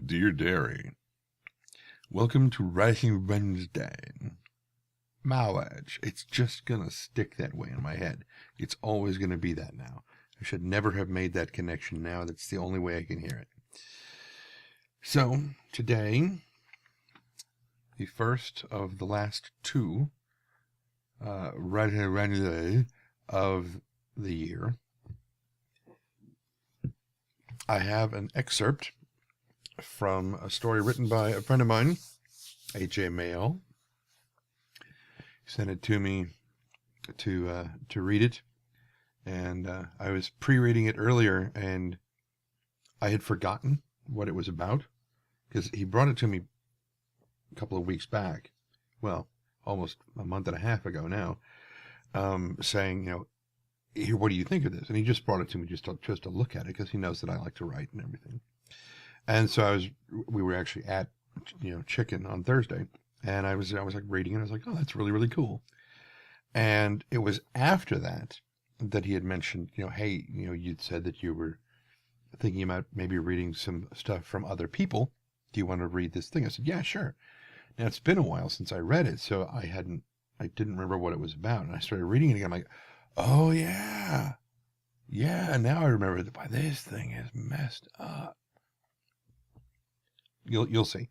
Dear Derry, welcome to Writing Wednesday. Mileage. It's just going to stick that way in my head. It's always going to be that now. I should never have made that connection now. That's the only way I can hear it. So, today, the first of the last two Wrednesday of the year, I have an excerpt from a story written by a friend of mine, AJ Mayall. He sent it to me to read it, and I was pre-reading it earlier, and I had forgotten what it was about, because he brought it to me a couple of weeks back, well, almost a month and a half ago now, saying, here, what do you think of this? And he just brought it to me just to look at it, because he knows that I like to write and everything. And so we were actually at, Chicken on Thursday, and I was like reading it. I was like, oh, that's really, really cool. And it was after that he had mentioned, hey, you'd said that you were thinking about maybe reading some stuff from other people. Do you want to read this thing? I said, yeah, sure. Now, it's been a while since I read it, so I didn't remember what it was about. And I started reading it again. I'm like, oh, yeah. Yeah, now I remember that. Why, this thing is messed up. You'll see.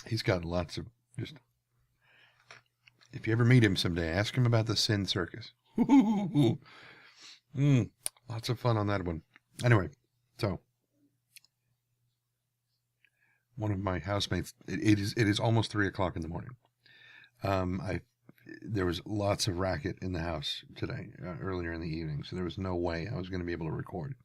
He's got lots of just. If you ever meet him someday, ask him about the Sin Circus. Lots of fun on that one. Anyway, so one of my housemates. It is almost 3:00 in the morning. There was lots of racket in the house today, earlier in the evening, so there was no way I was going to be able to record.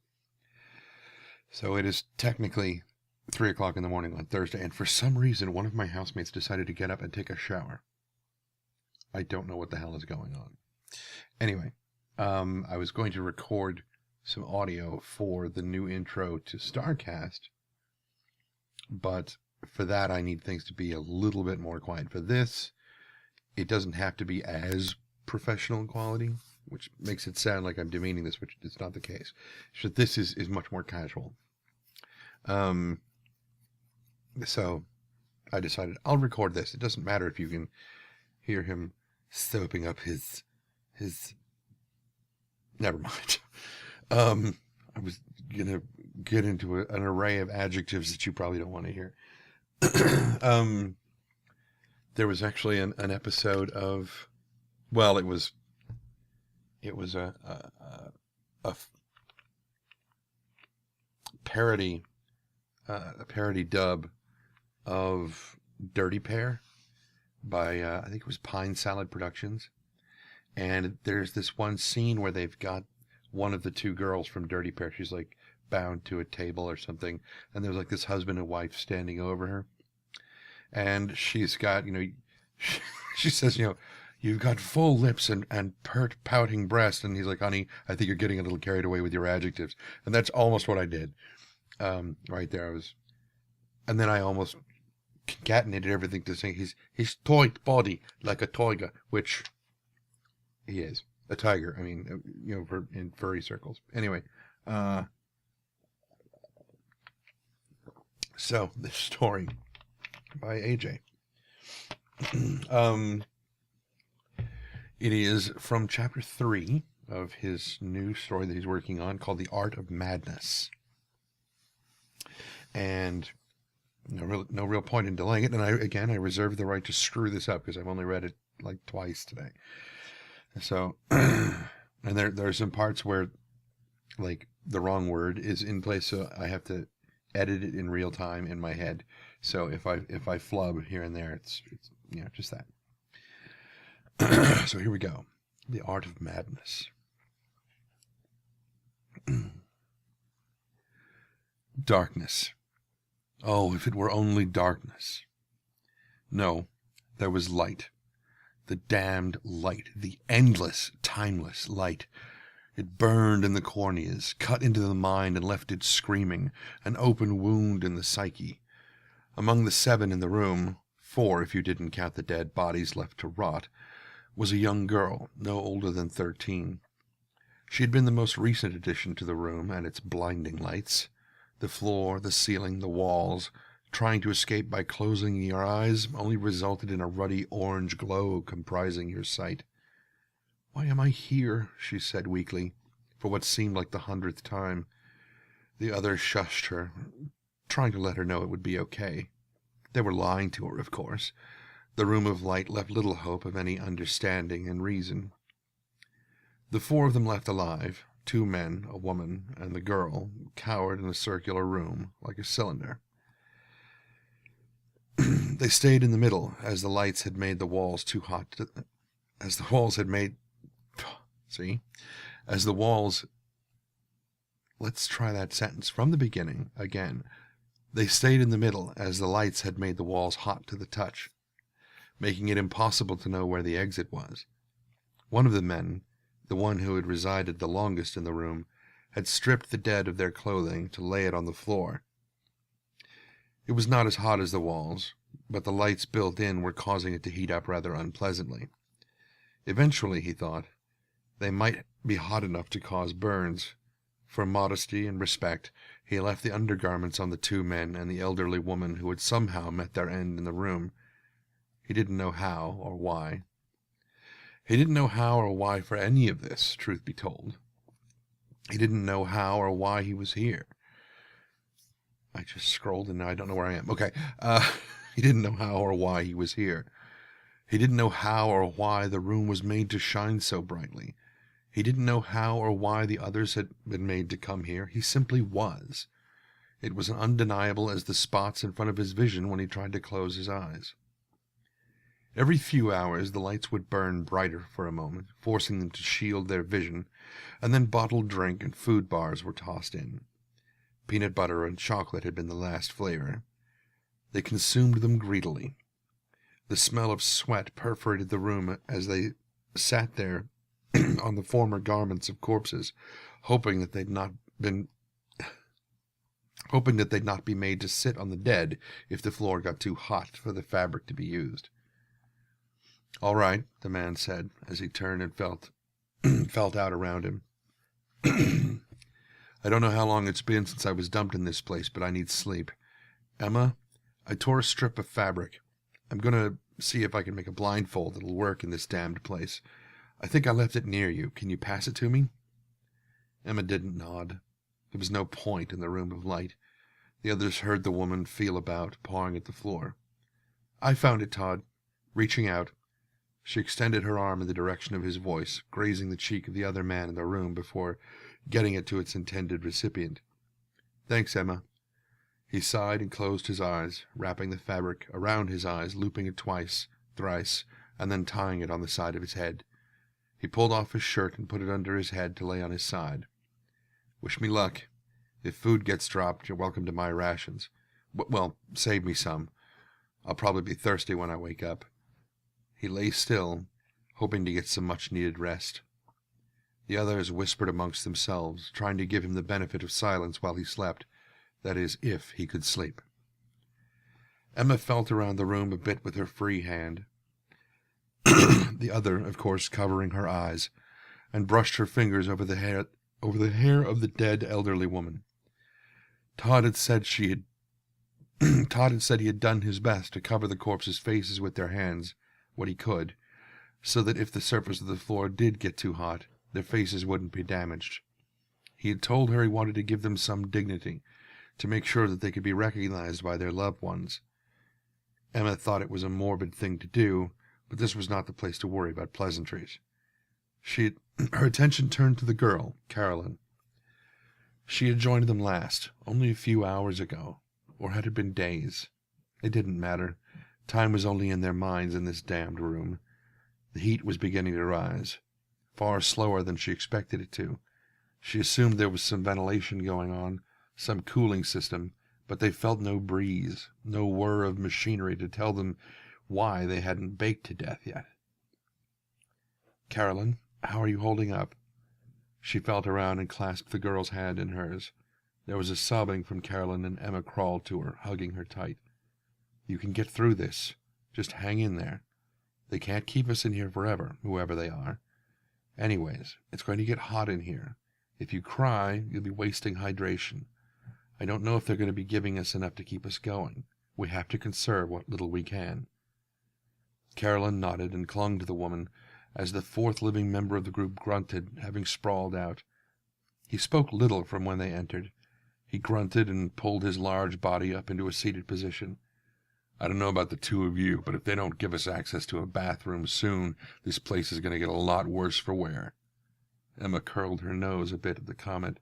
So it is technically 3:00 in the morning on Thursday, and for some reason, one of my housemates decided to get up and take a shower. I don't know what the hell is going on. Anyway, I was going to record some audio for the new intro to StarCast, but for that, I need things to be a little bit more quiet. For this, it doesn't have to be as professional in quality, which makes it sound like I'm demeaning this, which is not the case. So this is much more casual. So I decided I'll record this. It doesn't matter if you can hear him soaping up his. Never mind. I was gonna get into an array of adjectives that you probably don't want to hear. There was actually an episode of, well, it was a parody dub of Dirty Pair by I think it was Pine Salad Productions, and there's this one scene where they've got one of the two girls from Dirty Pair. She's like bound to a table or something, and there's like this husband and wife standing over her, and she's got, she says, you've got full lips and pouting breasts. And he's like, honey, I think you're getting a little carried away with your adjectives. And that's almost what I did. Right there. And then I almost concatenated everything to say he's toyed body like a toiga, which he is. A tiger. I mean, in furry circles. Anyway, so this story by AJ. It is from chapter 3 of his new story that he's working on called The Art of Madness. And no real point in delaying it. And I reserve the right to screw this up because I've only read it like twice today. So, and there are some parts where like the wrong word is in place, so I have to edit it in real time in my head. So if I flub here and there, it's just that. So here we go. The Art of Madness. Darkness. Oh, if it were only darkness. No, there was light. The damned light. The endless, timeless light. It burned in the corneas, cut into the mind and left it screaming, an open wound in the psyche. Among the 7 in the room, 4 if you didn't count the dead bodies left to rot, was a young girl, no older than 13. She had been the most recent addition to the room and its blinding lights. The floor, the ceiling, the walls. Trying to escape by closing your eyes only resulted in a ruddy orange glow comprising your sight. "Why am I here?" she said weakly, for what seemed like the 100th time. The others shushed her, trying to let her know it would be okay. They were lying to her, of course. The room of light left little hope of any understanding and reason. The 4 of them left alive, 2 men, a woman, and the girl, cowered in a circular room, like a cylinder. They stayed in the middle, as the lights had made the walls too hot to... As the walls had made... See? As the walls... Let's try that sentence from the beginning, again. They stayed in the middle, as the lights had made the walls hot to the touch, making it impossible to know where the exit was. One of the men, the one who had resided the longest in the room, had stripped the dead of their clothing to lay it on the floor. It was not as hot as the walls, but the lights built in were causing it to heat up rather unpleasantly. Eventually, he thought, they might be hot enough to cause burns. For modesty and respect, he left the undergarments on the 2 men and the elderly woman who had somehow met their end in the room. He didn't know how or why. He didn't know how or why for any of this, truth be told. He didn't know how or why he was here. I just scrolled and now I don't know where I am. Okay. He didn't know how or why he was here. He didn't know how or why the room was made to shine so brightly. He didn't know how or why the others had been made to come here. He simply was. It was undeniable as the spots in front of his vision when he tried to close his eyes. Every few hours the lights would burn brighter for a moment, forcing them to shield their vision, and then bottled drink and food bars were tossed in. Peanut butter and chocolate had been the last flavor. They consumed them greedily. The smell of sweat perforated the room as they sat there on the former garments of corpses, hoping that they'd not be made to sit on the dead if the floor got too hot for the fabric to be used. "All right," the man said, as he turned and felt out around him. "I don't know how long it's been since I was dumped in this place, but I need sleep. Emma, I tore a strip of fabric. I'm going to see if I can make a blindfold that'll work in this damned place. I think I left it near you. Can you pass it to me?" Emma didn't nod. There was no point in the room of light. The others heard the woman feel about, pawing at the floor. "I found it, Todd." Reaching out, she extended her arm in the direction of his voice, grazing the cheek of the other man in the room before getting it to its intended recipient. "Thanks, Emma." He sighed and closed his eyes, wrapping the fabric around his eyes, looping it twice, thrice, and then tying it on the side of his head. He pulled off his shirt and put it under his head to lay on his side. "Wish me luck. If food gets dropped, you're welcome to my rations. Well, save me some. I'll probably be thirsty when I wake up." He lay still, hoping to get some much-needed rest. The others whispered amongst themselves, trying to give him the benefit of silence while he slept. That is, if he could sleep. Emma felt around the room a bit with her free hand, the other, of course, covering her eyes, and brushed her fingers over the hair of the dead elderly woman. Todd had said he had done his best to cover the corpses' faces with their hands, what he could, so that if the surface of the floor did get too hot, their faces wouldn't be damaged. He had told her he wanted to give them some dignity, to make sure that they could be recognized by their loved ones. Emma thought it was a morbid thing to do, but this was not the place to worry about pleasantries. Her attention turned to the girl, Carolyn. She had joined them last, only a few hours ago, or had it been days? It didn't matter. Time was only in their minds in this damned room. The heat was beginning to rise, far slower than she expected it to. She assumed there was some ventilation going on, some cooling system, but they felt no breeze, no whir of machinery to tell them why they hadn't baked to death yet. "Carolyn, how are you holding up?" She felt around and clasped the girl's hand in hers. There was a sobbing from Carolyn, and Emma crawled to her, hugging her tight. "You can get through this. Just hang in there. They can't keep us in here forever, whoever they are. Anyways, it's going to get hot in here. If you cry, you'll be wasting hydration. I don't know if they're going to be giving us enough to keep us going. We have to conserve what little we can." Carolyn nodded and clung to the woman as the fourth living member of the group grunted, having sprawled out. He spoke little from when they entered. He grunted and pulled his large body up into a seated position. "I don't know about the two of you, but if they don't give us access to a bathroom soon, this place is going to get a lot worse for wear." Emma curled her nose a bit at the comment.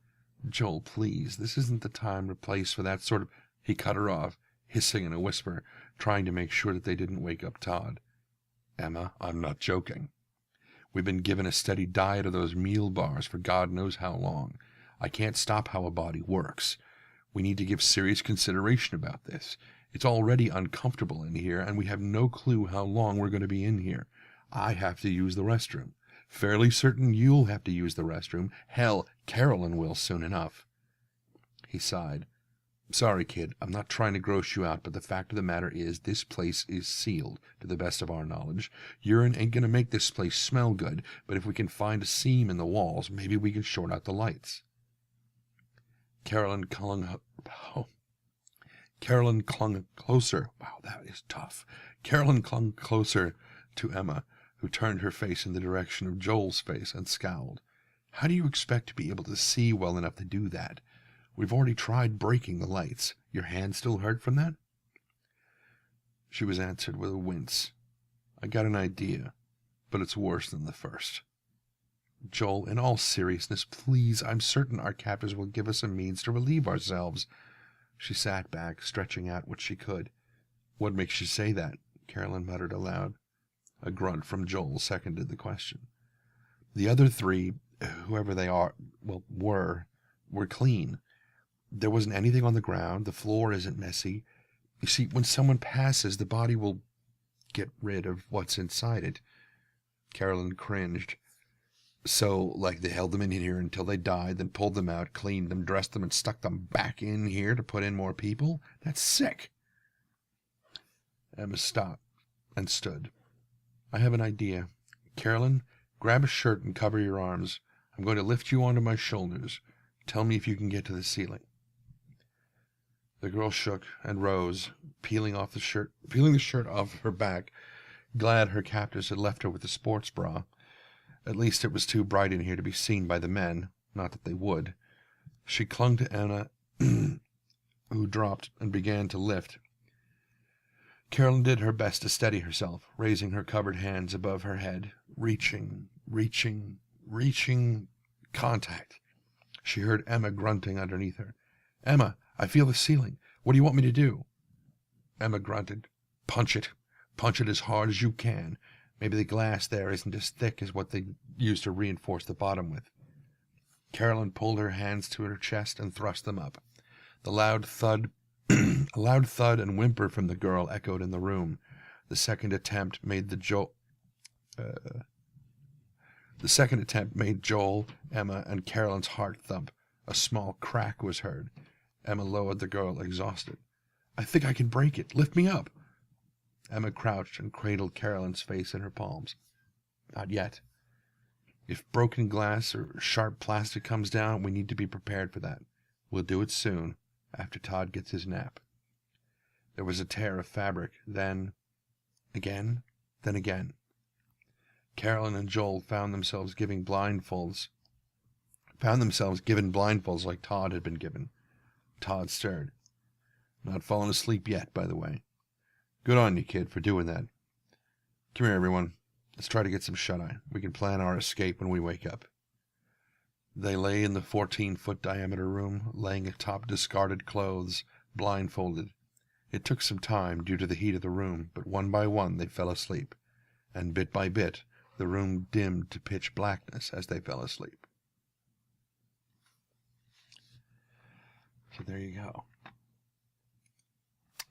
"Joel, please, this isn't the time or place for that sort of—" He cut her off, hissing in a whisper, trying to make sure that they didn't wake up Todd. "Emma, I'm not joking. We've been given a steady diet of those meal bars for God knows how long. I can't stop how a body works. We need to give serious consideration about this. It's already uncomfortable in here, and we have no clue how long we're going to be in here. I have to use the restroom. Fairly certain you'll have to use the restroom. Hell, Carolyn will soon enough." He sighed. "Sorry, kid, I'm not trying to gross you out, but the fact of the matter is this place is sealed, to the best of our knowledge. Urine ain't going to make this place smell good, but if we can find a seam in the walls, maybe we can short out the lights." Carolyn clung closer. Wow, that is tough. Carolyn clung closer to Emma, who turned her face in the direction of Joel's face and scowled. "How do you expect to be able to see well enough to do that? We've already tried breaking the lights. Your hand still hurt from that?" She was answered with a wince. "I got an idea, but it's worse than the first." "Joel, in all seriousness, please, I'm certain our captors will give us a means to relieve ourselves." She sat back, stretching out what she could. "What makes you say that?" Carolyn muttered aloud. A grunt from Joel seconded the question. "The other three, whoever they were clean. There wasn't anything on the ground. The floor isn't messy. You see, when someone passes, the body will get rid of what's inside it." Carolyn cringed. "So, like, they held them in here until they died, then pulled them out, cleaned them, dressed them, and stuck them back in here to put in more people? That's sick." Emma stopped and stood. "I have an idea. Carolyn, grab a shirt and cover your arms. I'm going to lift you onto my shoulders. Tell me if you can get to the ceiling." The girl shook and rose, peeling the shirt off her back, glad her captors had left her with the sports bra. At least it was too bright in here to be seen by the men, not that they would. She clung to Emma, who dropped and began to lift. Carolyn did her best to steady herself, raising her covered hands above her head, reaching. Contact. She heard Emma grunting underneath her. "Emma, I feel the ceiling. What do you want me to do?" Emma grunted. Punch it as hard as you can. Maybe the glass there isn't as thick as what they used to reinforce the bottom with." Carolyn pulled her hands to her chest and thrust them up. A loud thud and whimper from the girl echoed in the room. The second attempt made Joel, Emma, and Carolyn's heart thump. A small crack was heard. Emma lowered the girl, exhausted. "I think I can break it. Lift me up." Emma crouched and cradled Carolyn's face in her palms. "Not yet. If broken glass or sharp plastic comes down, we need to be prepared for that. We'll do it soon, after Todd gets his nap." There was a tear of fabric, then again. Carolyn and Joel found themselves given blindfolds like Todd had been given. Todd stirred. "Not fallen asleep yet, by the way. Good on you, kid, for doing that. Come here, everyone. Let's try to get some shut-eye. We can plan our escape when we wake up." They lay in the 14-foot diameter room, laying atop discarded clothes, blindfolded. It took some time due to the heat of the room, but one by one they fell asleep, and bit by bit the room dimmed to pitch blackness as they fell asleep. So there you go.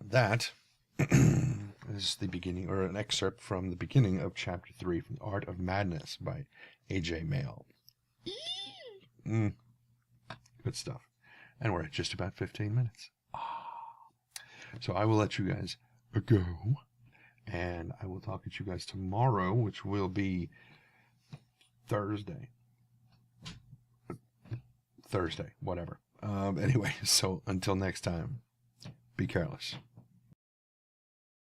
That is the beginning, or an excerpt from the beginning of Chapter 3 from The Art of Madness by AJ Mayall. Good stuff. And we're at just about 15 minutes. So I will let you guys go, and I will talk at you guys tomorrow, which will be Thursday. Thursday, whatever. Anyway, so until next time, be careless.